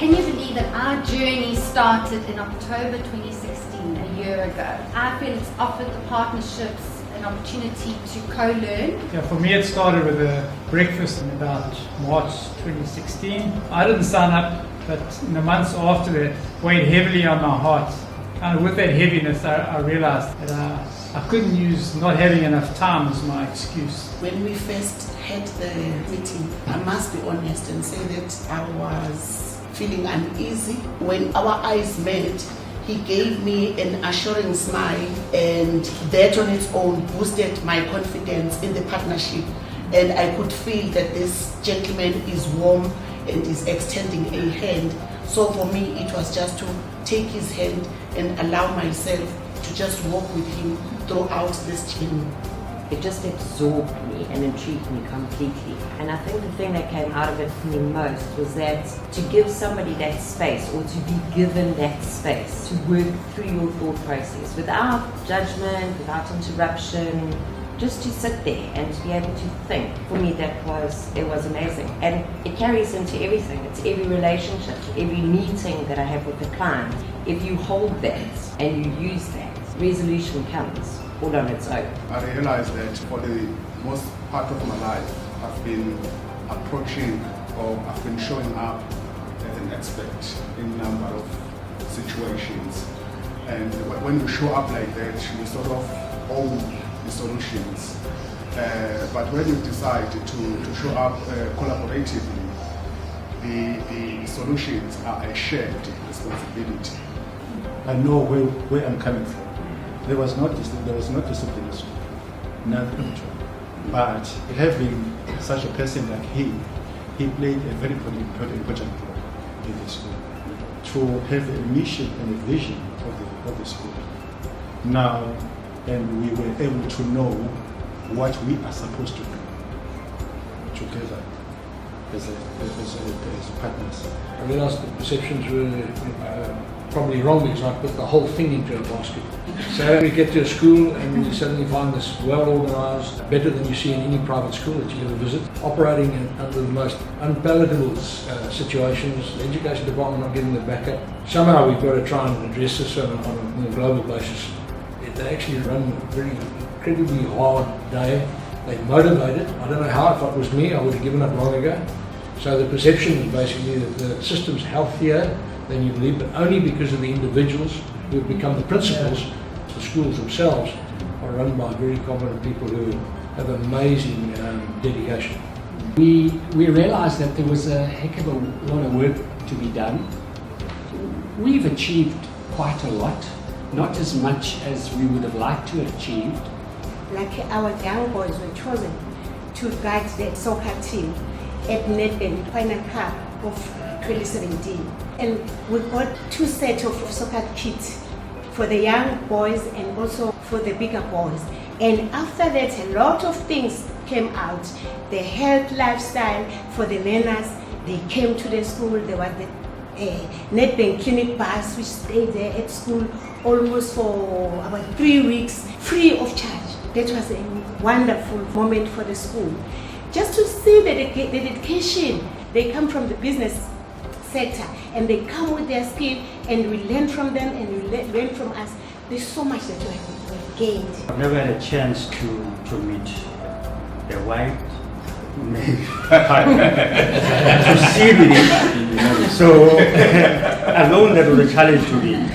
Can you believe that our journey started in October 2016, a year ago? I feel it's offered the partnerships an opportunity to co-learn. Yeah, for me it started with a breakfast in about March 2016. I didn't sign up, but in the months after that, weighed heavily on my heart. Kind of with that heaviness, I realized that I couldn't use not having enough time as my excuse. When we first had the meeting, I must be honest and say that I was feeling uneasy. When our eyes met, he gave me an assuring smile, and that on its own boosted my confidence in the partnership. And I could feel that this gentleman is warm and is extending a hand. So for me, it was just to take his hand and allow myself to just walk with him throughout this journey. It just absorbed me and intrigued me completely. And I think the thing that came out of it for me most was that to give somebody that space, or to be given that space to work through your thought process without judgment, without interruption, just to sit there and to be able to think. For me, it was amazing. And it carries into everything. It's every relationship, every meeting that I have with a client. If you hold that and you use that, resolution comes all on its own. I realized that for the most part of my life, I've been approaching, or I've been showing up as an expert in a number of situations. And when you show up like that, you sort of own the solutions. But when you decide to show up collaboratively, the solutions are a shared responsibility. I know where I'm coming from. There was no discipline in school, nothing. But having such a person like he played a very important role in the school to have a mission and a vision of the school. Now, and we were able to know what we are supposed to do together as partners. I realized the perceptions were probably wrong, because I put the whole thing into a basket. So we get to a school and we suddenly find this well-organized, better than you see in any private school that you ever visit, operating under the most unpalatable situations, the education department not getting the backup. Somehow we've got to try and address this on a more global basis. They actually run a very incredibly hard day. They're motivated. I don't know how. If it was me, I would have given up long ago. So the perception is basically that the system's healthier than you believe, but only because of the individuals who have become the principals. The schools themselves are run by very competent people who have amazing dedication. We realized that there was a heck of a lot of work to be done. We've achieved quite a lot, not as much as we would have liked to have achieved. Like our young boys were chosen to guide the soccer team at Nedbank Final Cup of 2017. And we got 2 sets of soccer kits for the young boys and also for the bigger boys. And after that, a lot of things came out. The health lifestyle for the learners, they came to the school. There was the Nedbank clinic bus which stayed there at school almost for about 3 weeks, free of charge. That was a wonderful moment for the school. Just to see the dedication, they come from the business sector and they come with their skill, and we learn from them and we learn from us. There's so much that we've gained. I've never had a chance to meet the wife, to see really. So alone that was a challenge to me.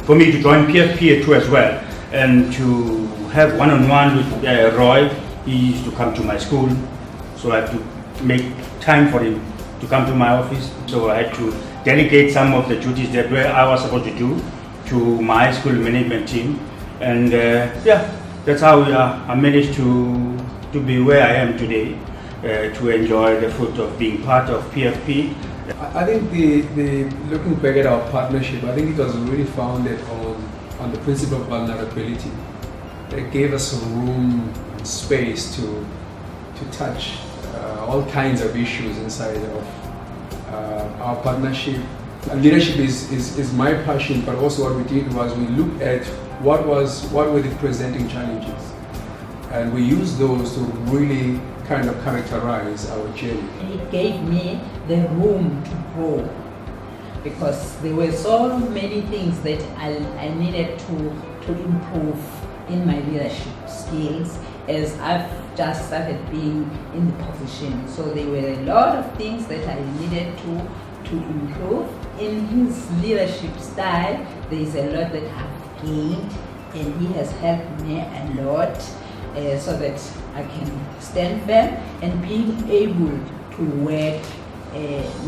For me to join PFP too as well, and to have one-on-one with Roy. He used to come to my school, so I had to make time for him to come to my office. So I had to delegate some of the duties that I was supposed to do to my school management team. And that's how I managed to be where I am today, to enjoy the fruit of being part of PFP. I think the looking back at our partnership, I think it was really founded on the principle of vulnerability. It gave us some room and space to touch all kinds of issues inside of our partnership. Leadership is my passion, but also what we did was we looked at what were the presenting challenges, and we used those to really kind of characterize our journey. It gave me the room to grow. because there were so many things that I needed to improve in my leadership skills as I've just started being in the position. So there were a lot of things that I needed to improve. In his leadership style, there is a lot that I've gained, and he has helped me a lot so that I can stand firm and being able to work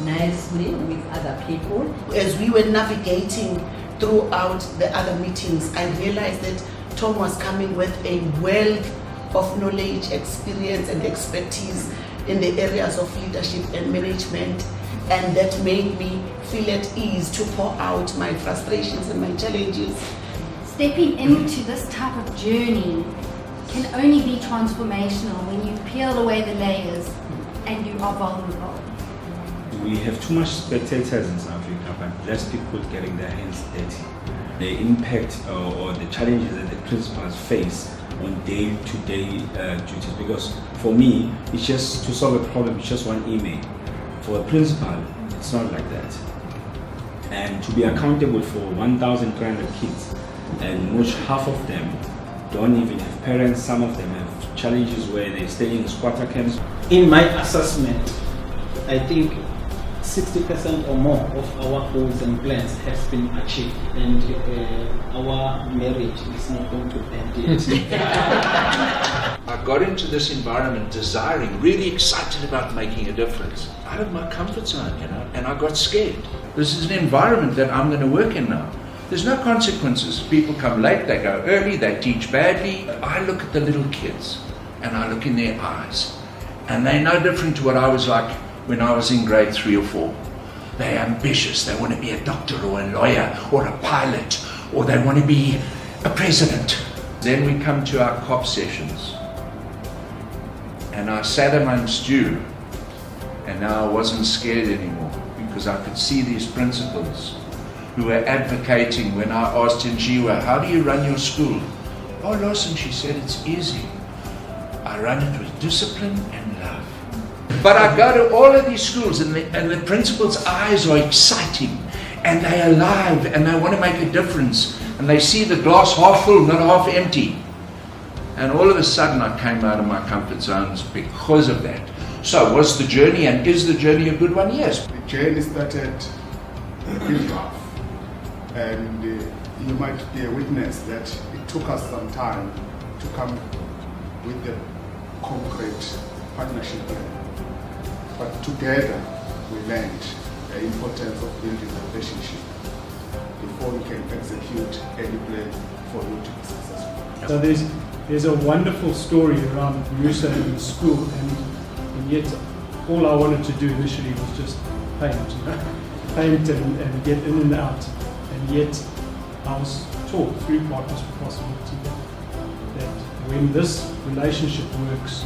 nicely with other people. As we were navigating throughout the other meetings, I realized that Tom was coming with a wealth of knowledge, experience and expertise in the areas of leadership and management, and that made me feel at ease to pour out my frustrations and my challenges. Stepping into this type of journey can only be transformational when you peel away the layers and you are vulnerable. We have too much spectators in South Africa, but less people getting their hands dirty. The impact or the challenges that the principals face on day-to-day duties, because for me, it's just to solve a problem, it's just one email. For a principal, it's not like that. And to be accountable for 1,300 kids, and which half of them don't even have parents, some of them have challenges where they stay in squatter camps. In my assessment, I think 60% or more of our goals and plans has been achieved, and our marriage is not going to end yet. I got into this environment desiring, really excited about making a difference, out of my comfort zone, and I got scared. This is an environment that I'm going to work in now. There's no consequences. People come late, they go early, they teach badly. I look at the little kids and I look in their eyes, and they're no different to what I was like when I was in grade 3 or 4. They're ambitious, they want to be a doctor or a lawyer or a pilot, or they want to be a president. Then we come to our COP sessions, and I sat amongst you, and now I wasn't scared anymore, because I could see these principals who were advocating. When I asked Njiwa, how do you run your school? Oh, Lawson, she said, it's easy. I run it with discipline and love. But I go to all of these schools, and the principals' eyes are exciting, and they're alive, and they want to make a difference, and they see the glass half full, not half empty. And all of a sudden I came out of my comfort zones because of that. So was the journey, and is the journey a good one? Yes. The journey started in rough, and you might be a witness that it took us some time to come with the concrete partnership plan. But together we learned the importance of building a relationship before you can execute any plan for you to be successful. So there's a wonderful story around Musa in the school, and yet all I wanted to do initially was just paint and get in and out, and yet I was taught through Partnership Possibility that when this relationship works,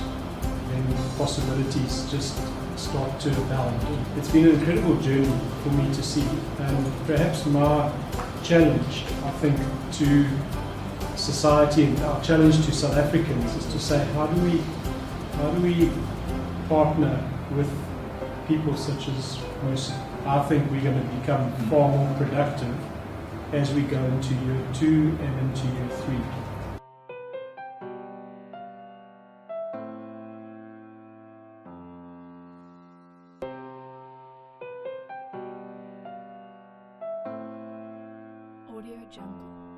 then possibilities just start to abound. It's been an incredible journey for me to see, and perhaps my challenge, I think, to society and our challenge to South Africans is to say, how do we partner with people such as Musa? I think we're going to become far more productive as we go into year 2 and into year 3. Audio Jungle.